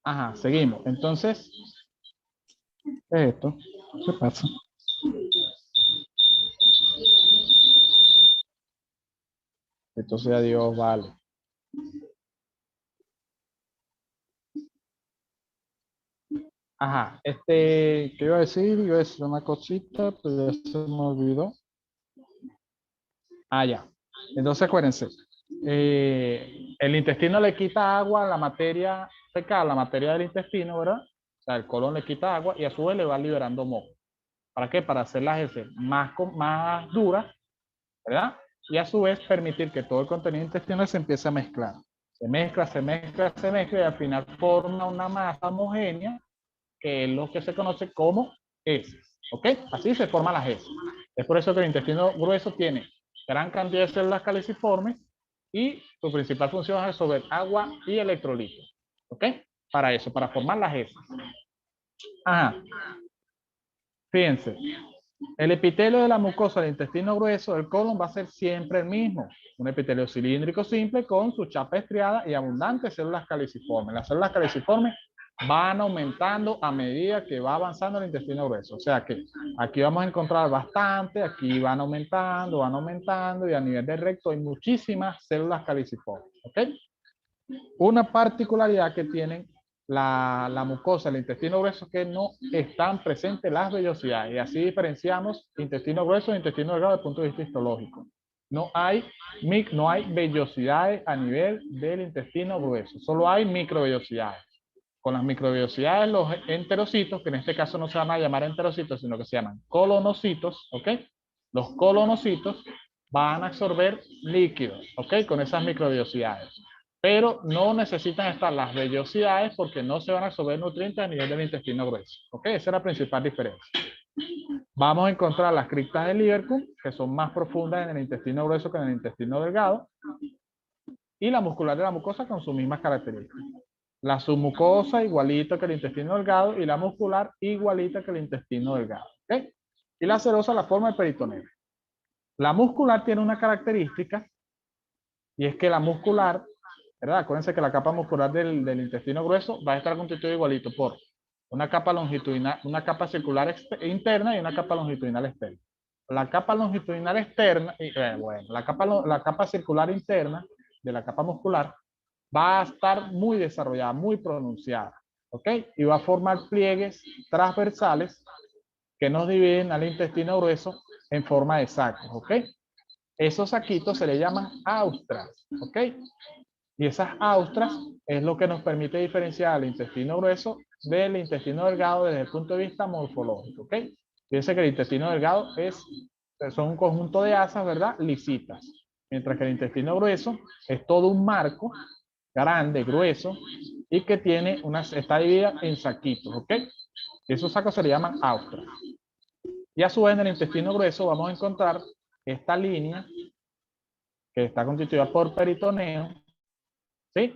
Ajá, seguimos. Entonces, ¿qué es esto? ¿Qué pasa? Entonces, adiós, vale. Ajá, ¿qué iba a decir? Iba a decir una cosita, pero ya se me olvidó. Ah, ya. Entonces, acuérdense. El intestino le quita agua a la materia fecal, la materia del intestino, ¿verdad? O sea, el colon le quita agua y a su vez le va liberando moco. ¿Para qué? Para hacer las heces más duras, ¿verdad? Y a su vez permitir que todo el contenido intestinal se empiece a mezclar. Se mezcla, se mezcla, se mezcla y al final forma una masa homogénea que es lo que se conoce como heces. ¿Ok? Así se forman las heces. Es por eso que el intestino grueso tiene gran cantidad de células caliciformes y su principal función es absorber agua y electrolitos. ¿Ok? Para eso, para formar las heces. Ajá. Fíjense, el epitelio de la mucosa del intestino grueso del colon va a ser siempre el mismo. Un epitelio cilíndrico simple con su chapa estriada y abundantes células caliciformes. Las células caliciformes van aumentando a medida que va avanzando el intestino grueso. O sea que aquí vamos a encontrar bastante, aquí van aumentando y a nivel del recto hay muchísimas células caliciformes. ¿Ok? Una particularidad que tienen la mucosa, el intestino grueso, es que no están presentes las vellosidades. Y así diferenciamos intestino grueso e intestino delgado desde el punto de vista histológico. No hay vellosidades a nivel del intestino grueso, solo hay microvellosidades. Con las microvellosidades, los enterocitos, que en este caso no se van a llamar enterocitos, sino que se llaman colonocitos, ¿ok? Los colonocitos van a absorber líquidos, ¿ok? Con esas microvellosidades. Pero no necesitan estar las vellosidades porque no se van a absorber nutrientes a nivel del intestino grueso, ¿ok? Esa es la principal diferencia. Vamos a encontrar las criptas del Lieberkühn, que son más profundas en el intestino grueso que en el intestino delgado, y la muscular de la mucosa con sus mismas características. La submucosa igualita que el intestino delgado y la muscular igualita que el intestino delgado. ¿Okay? Y la serosa la forma del peritoneo. La muscular tiene una característica y es que la muscular, ¿verdad? Acuérdense que la capa muscular del intestino grueso va a estar constituida igualito por una capa longitudinal, una capa circular interna y una capa longitudinal externa. La capa longitudinal externa, bueno, la capa circular interna de la capa muscular va a estar muy desarrollada, muy pronunciada, ¿ok? Y va a formar pliegues transversales que nos dividen al intestino grueso en forma de sacos, ¿ok? Esos saquitos se le llaman austras, ¿ok? Y esas austras es lo que nos permite diferenciar el intestino grueso del intestino delgado desde el punto de vista morfológico, ¿ok? Fíjense que el intestino delgado son un conjunto de asas, ¿verdad? Lisitas. Mientras que el intestino grueso es todo un marco grande, grueso, y que está dividida en saquitos, ¿ok? Esos sacos se le llaman austras. Y a su vez en el intestino grueso vamos a encontrar esta línea que está constituida por peritoneo, ¿sí?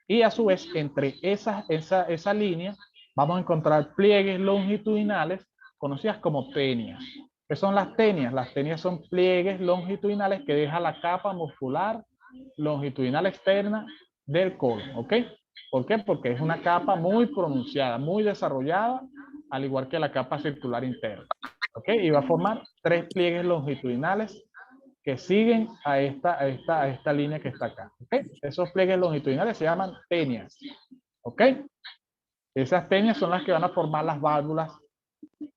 Y a su vez entre esa línea vamos a encontrar pliegues longitudinales conocidas como tenias. ¿Qué son las tenias? Las tenias son pliegues longitudinales que deja la capa muscular longitudinal externa del colon, ¿ok? ¿Por qué? Porque es una capa muy pronunciada, muy desarrollada, al igual que la capa circular interna, ¿ok? Y va a formar tres pliegues longitudinales que siguen a esta línea que está acá, ¿ok? Esos pliegues longitudinales se llaman tenias, ¿ok? Esas tenias son las que van a formar las válvulas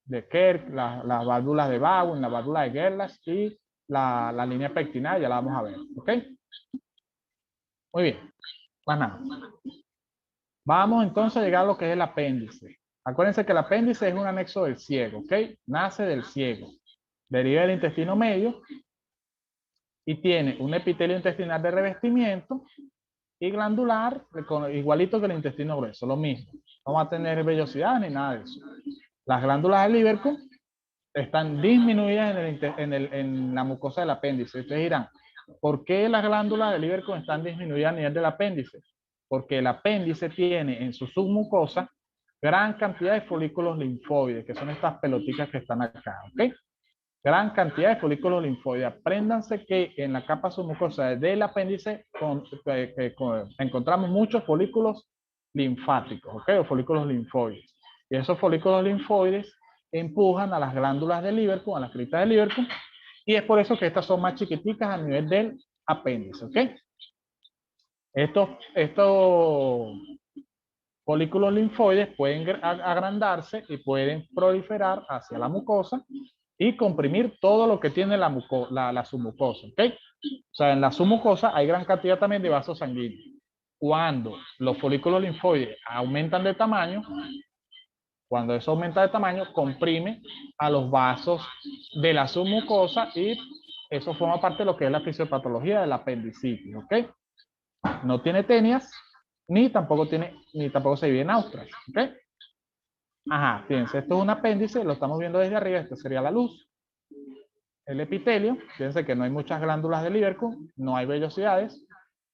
de Kerr, las válvulas de Bowen, la válvula de Gerlach y la línea pectinal, ya la vamos a ver, ¿ok? Muy bien, más nada. Vamos entonces a llegar a lo que es el apéndice. Acuérdense que el apéndice es un anexo del ciego, ¿ok? Nace del ciego. Deriva del intestino medio y tiene un epitelio intestinal de revestimiento y glandular, igualito que el intestino grueso, lo mismo. No va a tener vellosidad ni nada de eso. Las glándulas del Lieberkühn están disminuidas en la mucosa del apéndice. Ustedes dirán, ¿por qué las glándulas del Lieberkühn están disminuidas a nivel del apéndice? Porque el apéndice tiene en su submucosa gran cantidad de folículos linfoides, que son estas pelotitas que están acá, ¿ok? Gran cantidad de folículos linfoides. Apréndanse que en la capa submucosa del apéndice encontramos muchos folículos linfáticos, ¿ok? O folículos linfoides. Y esos folículos linfoides empujan a las glándulas de Lieberkühn, a las criptas de Lieberkühn, y es por eso que estas son más chiquiticas a nivel del apéndice, ¿ok? Estos folículos linfoides pueden agrandarse y pueden proliferar hacia la mucosa y comprimir todo lo que tiene la submucosa, ¿ok? O sea, en la submucosa hay gran cantidad también de vasos sanguíneos. Cuando los folículos linfoides aumentan de tamaño, cuando eso aumenta de tamaño, comprime a los vasos de la submucosa y eso forma parte de lo que es la fisiopatología de la apendicitis, ¿ok? No tiene tenias, ni tampoco se divide en austras, ¿ok? Ajá, fíjense, esto es un apéndice, lo estamos viendo desde arriba, esto sería la luz. El epitelio, fíjense que no hay muchas glándulas de Lieberkühn, no hay vellosidades,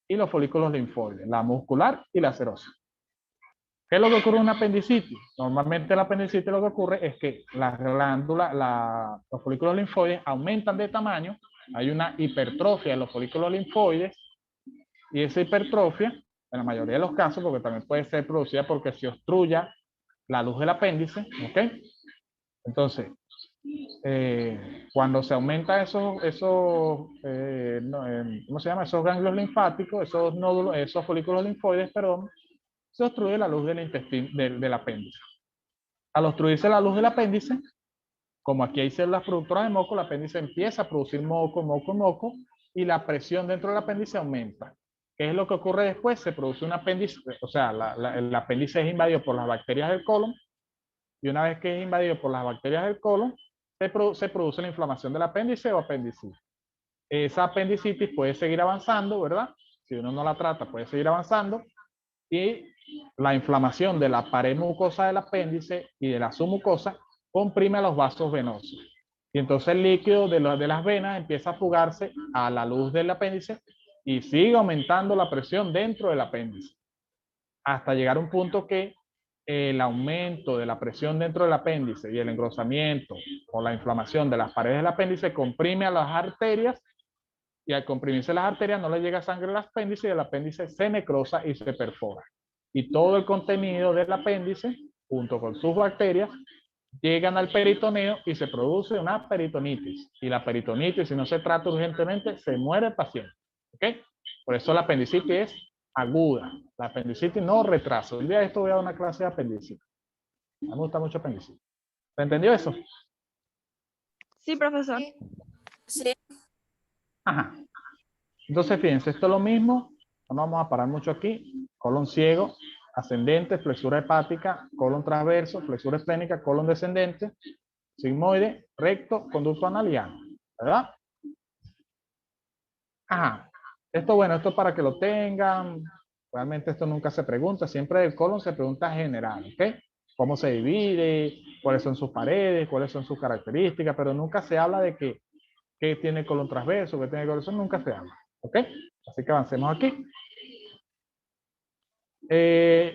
y los folículos linfoides, la muscular y la serosa. ¿Qué es lo que ocurre en una apendicitis? Normalmente la apendicitis lo que ocurre es que las glándulas, los folículos linfoides aumentan de tamaño, hay una hipertrofia de los folículos linfoides, y esa hipertrofia, en la mayoría de los casos, porque también puede ser producida porque se obstruya la luz del apéndice, ¿ok? Entonces, cuando se aumenta ¿cómo se llama? Esos ganglios linfáticos, esos nódulos, esos folículos linfoides, perdón, se obstruye la luz del intestino, del apéndice. Al obstruirse la luz del apéndice, como aquí hay células productoras de moco, el apéndice empieza a producir moco, y la presión dentro del apéndice aumenta. ¿Qué es lo que ocurre después? Se produce un apéndice, o sea, el apéndice es invadido por las bacterias del colon, y una vez que es invadido por las bacterias del colon, se produce la inflamación del apéndice o apendicitis. Esa apendicitis puede seguir avanzando, ¿verdad? Si uno no la trata, puede seguir avanzando, y la inflamación de la pared mucosa del apéndice y de la submucosa comprime a los vasos venosos. Y entonces el líquido de las venas empieza a fugarse a la luz del apéndice y sigue aumentando la presión dentro del apéndice, hasta llegar a un punto que el aumento de la presión dentro del apéndice y el engrosamiento o la inflamación de las paredes del apéndice comprime a las arterias, y al comprimirse las arterias no le llega sangre al apéndice y el apéndice se necrosa y se perfora. Y todo el contenido del apéndice, junto con sus bacterias, llegan al peritoneo y se produce una peritonitis. Y la peritonitis, si no se trata urgentemente, se muere el paciente. ¿Ok? Por eso la apendicitis es aguda. La apendicitis no retrasa. El día de esto voy a dar una clase de apendicitis. Me gusta mucho apendicitis. ¿Se entendió eso? Sí, profesor. Sí. Ajá. Entonces, fíjense, esto es lo mismo. No vamos a parar mucho aquí. Colon ciego, ascendente, flexura hepática, colon transverso, flexura esplénica, colon descendente, sigmoide, recto, conducto anal y ano. ¿Verdad? Ajá. Esto, bueno, esto para que lo tengan. Realmente esto nunca se pregunta. Siempre del colon se pregunta general, ¿ok? Cómo se divide, cuáles son sus paredes, cuáles son sus características, pero nunca se habla de qué tiene colon transverso, qué tiene colon, eso nunca se habla, ¿ok? Así que avancemos aquí.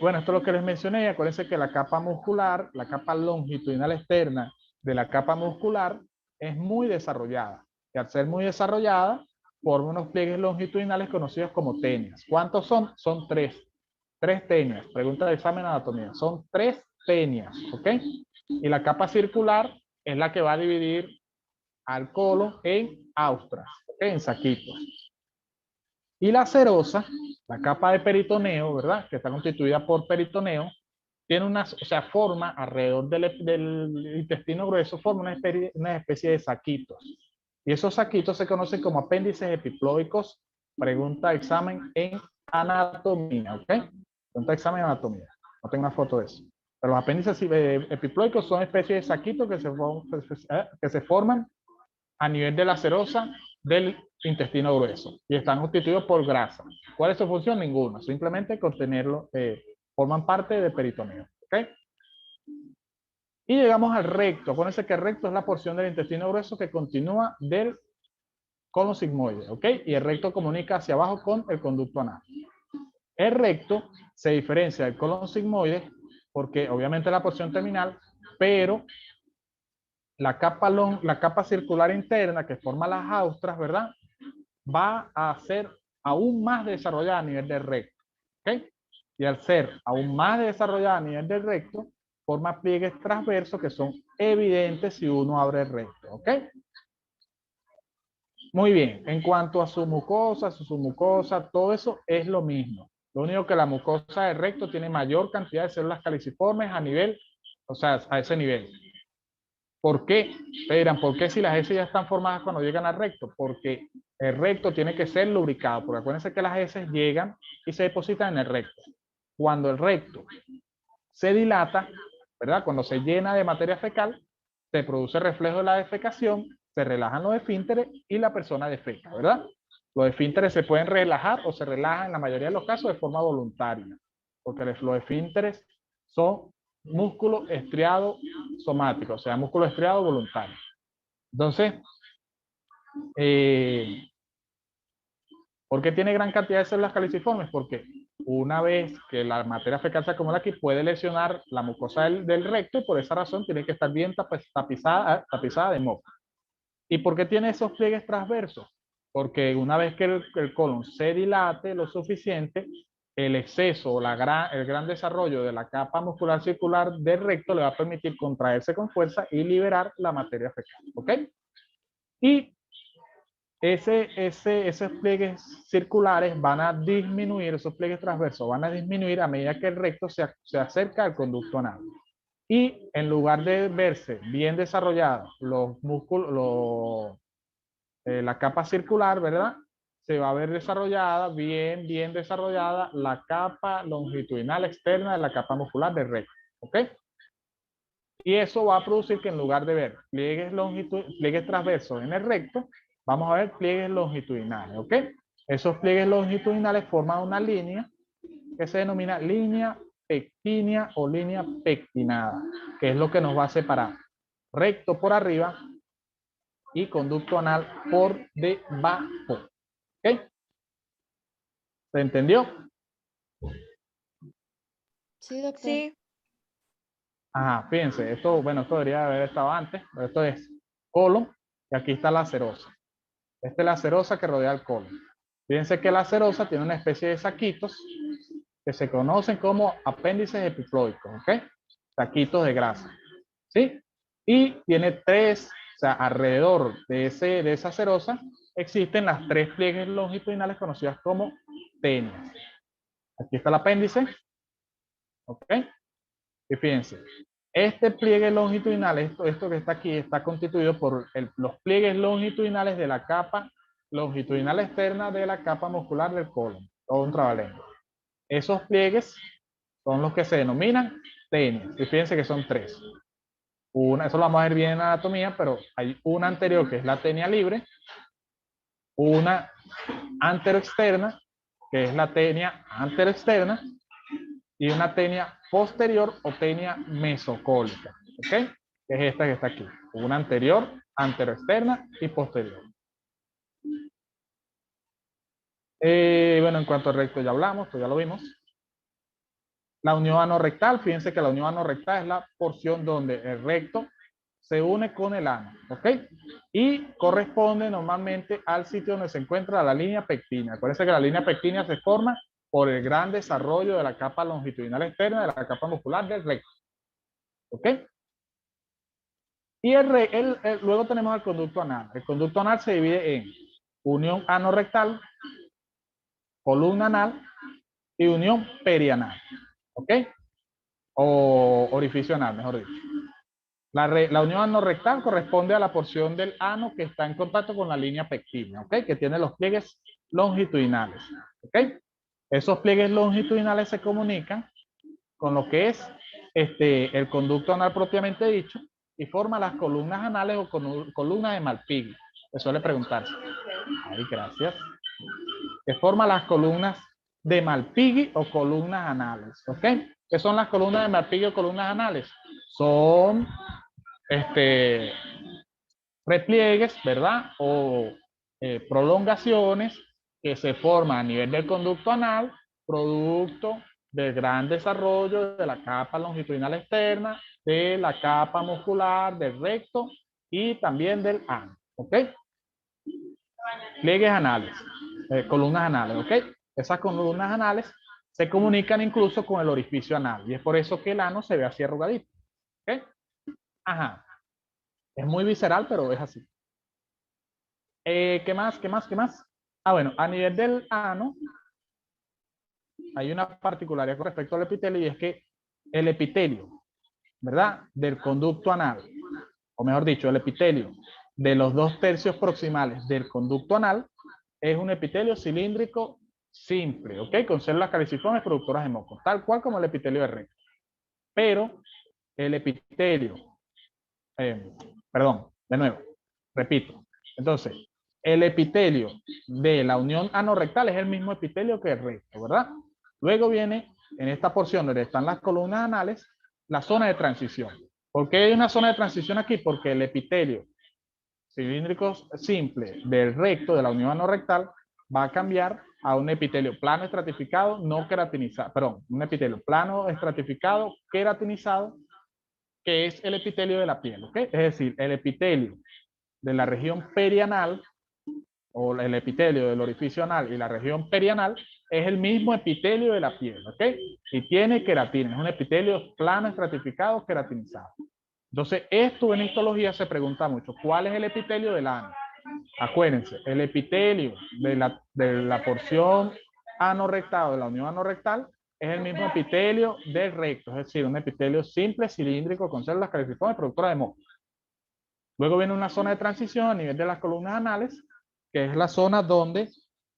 Bueno, esto es lo que les mencioné. Acuérdense que la capa muscular, la capa longitudinal externa de la capa muscular es muy desarrollada. Y al ser muy desarrollada, forma unos pliegues longitudinales conocidos como tenias. ¿Cuántos son? Son 3. 3 tenias. Pregunta de examen de anatomía. Son 3 tenias, ¿ok? Y la capa circular es la que va a dividir al colon en austras, ¿ok? En saquitos. Y la serosa, la capa de peritoneo, ¿verdad? Que está constituida por peritoneo, tiene forma alrededor del intestino grueso, forma una especie de saquitos. Y esos saquitos se conocen como apéndices epiploicos. Pregunta de examen en anatomía, ¿ok? Pregunta de examen en anatomía. No tengo una foto de eso. Pero los apéndices epiploicos son especies de saquitos que se forman a nivel de la serosa del intestino grueso y están constituidos por grasa. ¿Cuál es su función? Ninguna. Simplemente contenerlo, forman parte del peritoneo. ¿Ok? Y llegamos al recto. Acuérdense que el recto es la porción del intestino grueso que continúa del colon sigmoide. ¿Ok? Y el recto comunica hacia abajo con el conducto anal. El recto se diferencia del colon sigmoide porque obviamente es la porción terminal, pero la capa circular interna que forma las austras, ¿verdad? Va a ser aún más desarrollada a nivel del recto. ¿Ok? y al ser aún más desarrollada a nivel del recto, forma pliegues transversos que son evidentes si uno abre el recto, ¿ok? Muy bien, en cuanto a su mucosa, todo eso es lo mismo. Lo único que la mucosa del recto tiene mayor cantidad de células caliciformes a nivel, o sea, a ese nivel. ¿Por qué? Ustedes dirán, ¿por qué si las heces ya están formadas cuando llegan al recto? Porque el recto tiene que ser lubricado, porque acuérdense que las heces llegan y se depositan en el recto. Cuando el recto se dilata, ¿verdad? Cuando se llena de materia fecal, se produce reflejo de la defecación, se relajan los esfínteres y la persona defeca, ¿verdad? Los esfínteres se pueden relajar o se relajan en la mayoría de los casos de forma voluntaria, porque los esfínteres son músculo estriado somático, o sea, músculo estriado voluntario. Entonces, ¿por qué tiene gran cantidad de células caliciformes? Porque una vez que la materia fecal se acumula aquí, puede lesionar la mucosa del recto y por esa razón tiene que estar bien tapizada de moco. ¿Y por qué tiene esos pliegues transversos? Porque una vez que el colon se dilate lo suficiente, el exceso o el gran desarrollo de la capa muscular circular del recto le va a permitir contraerse con fuerza y liberar la materia fecal. ¿Ok? Y esos pliegues circulares van a disminuir, esos pliegues transversos van a disminuir a medida que el recto se acerca al conducto anal. Y en lugar de verse bien desarrollados los músculos, la capa circular, ¿verdad? Se va a ver desarrollada, bien desarrollada, la capa longitudinal externa de la capa muscular del recto. ¿Ok? Y eso va a producir que en lugar de ver pliegues transversos en el recto, vamos a ver pliegues longitudinales, ¿ok? Esos pliegues longitudinales forman una línea que se denomina línea pectínea o línea pectinada, que es lo que nos va a separar recto por arriba y conducto anal por debajo, ¿ok? ¿Se entendió? Sí, doctor. Sí, Ajá, fíjense, esto, bueno, esto debería haber estado antes, pero esto es colon y aquí está la serosa. Esta es la serosa que rodea el colon. Fíjense que la serosa tiene una especie de saquitos que se conocen como apéndices epiploicos, ¿ok? Saquitos de grasa, ¿sí? Y tiene tres, o sea, alrededor de esa serosa existen las tres pliegues longitudinales conocidas como tenias. Aquí está el apéndice, ¿ok? Y fíjense, este pliegue longitudinal, esto que está aquí, está constituido por los pliegues longitudinales de la capa longitudinal externa de la capa muscular del colon, todo un trabalengua. Esos pliegues son los que se denominan tenias. Y fíjense que son tres. Eso lo vamos a ver bien en anatomía, pero hay una anterior que es la tenia libre, una anteroexterna, que es la tenia anteroexterna, y una tenia posterior o tenia mesocólica, ¿ok? Que es esta que está aquí. Una anterior, anteroexterna y posterior. Bueno, en cuanto al recto ya hablamos, pues ya lo vimos. La unión anorrectal, fíjense que la unión anorrectal es la porción donde el recto se une con el ano, ¿ok? Y corresponde normalmente al sitio donde se encuentra la línea pectínea. Acuérdense que la línea pectínea se forma por el gran desarrollo de la capa longitudinal externa de la capa muscular del recto, ¿ok? Y luego tenemos el conducto anal. El conducto anal se divide en unión anorrectal, columna anal y unión perianal, ¿ok? O orificio anal, mejor dicho. La unión anorrectal corresponde a la porción del ano que está en contacto con la línea pectínea, ¿ok? Que tiene los pliegues longitudinales, ¿ok? Esos pliegues longitudinales se comunican con lo que es el conducto anal propiamente dicho y forma las columnas anales o columnas de Malpighi. Que suele preguntarse. Ay, gracias. Que forma las columnas de Malpighi o columnas anales, ¿ok? ¿Qué son las columnas de Malpighi o columnas anales? Son repliegues, ¿verdad? O prolongaciones que se forman a nivel del conducto anal, producto del gran desarrollo de la capa longitudinal externa, de la capa muscular, del recto y también del ano, ¿ok? Pliegues anales, columnas anales, ¿ok? Esas columnas anales se comunican incluso con el orificio anal. Y es por eso que el ano se ve así arrugadito. ¿Ok? Ajá. Es muy visceral, pero es así. ¿Qué más? ¿Qué más? ¿Qué más? Ah, bueno, a nivel del ano, hay una particularidad con respecto al epitelio y es que el epitelio, ¿verdad? Del conducto anal, o mejor dicho, el epitelio de los 2/3 proximales del conducto anal es un epitelio cilíndrico simple, ¿ok? Con células caliciformes productoras de moco, tal cual como el epitelio de recto. Pero el epitelio, perdón, de nuevo, repito. Entonces, el epitelio de la unión anorrectal es el mismo epitelio que el recto, ¿verdad? Luego viene, en esta porción donde están las columnas anales, la zona de transición. ¿Por qué hay una zona de transición aquí? Porque el epitelio cilíndrico simple del recto, de la unión anorrectal, va a cambiar a un epitelio plano estratificado no queratinizado, perdón, un epitelio plano estratificado queratinizado, que es el epitelio de la piel, ¿ok? Es decir, el epitelio de la región perianal o el epitelio del orificio anal y la región perianal es el mismo epitelio de la piel, ¿ok? Y tiene queratina, es un epitelio plano estratificado queratinizado. Entonces, esto en histología se pregunta mucho, ¿cuál es el epitelio del ano? Acuérdense, el epitelio de la porción anorrectal, de la unión anorrectal, es el mismo epitelio del recto, es decir, un epitelio simple, cilíndrico, con células caliciformes, productora de moco. Luego viene una zona de transición a nivel de las columnas anales, que es la zona donde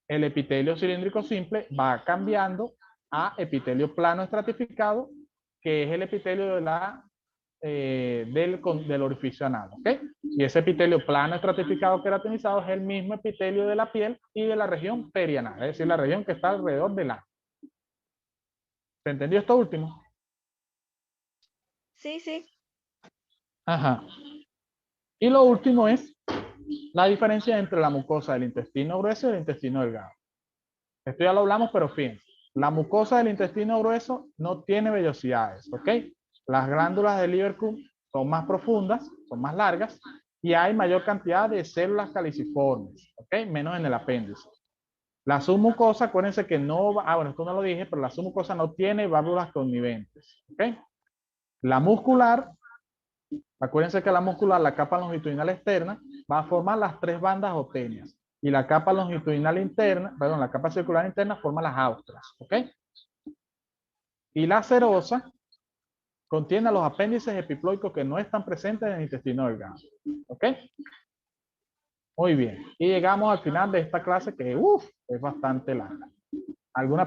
el epitelio cilíndrico simple va cambiando a epitelio plano estratificado, que es el epitelio de del orificio anal, ¿ok? Y ese epitelio plano estratificado queratinizado es el mismo epitelio de la piel y de la región perianal, es decir, la región que está alrededor del ano. ¿Se entendió esto último? Sí, sí. Ajá. Y lo último es la diferencia entre la mucosa del intestino grueso y el intestino delgado. Esto ya lo hablamos, pero fíjense. La mucosa del intestino grueso no tiene vellosidades, ¿ok? Las glándulas del Lieberkühn son más profundas, son más largas, y hay mayor cantidad de células caliciformes, ¿ok? Menos en el apéndice. La submucosa, acuérdense que no va, bueno, esto no lo dije, pero la submucosa no tiene válvulas conniventes, ¿ok? La muscular, acuérdense que la muscular, la capa longitudinal externa, va a formar las 3 bandas oténeas. Y la capa longitudinal interna, perdón, la capa circular interna forma las austras, ¿ok? Y la serosa contiene los apéndices epiploicos que no están presentes en el intestino delgado, ¿ok? Muy bien. Y llegamos al final de esta clase que, es bastante larga. ¿Alguna pregunta?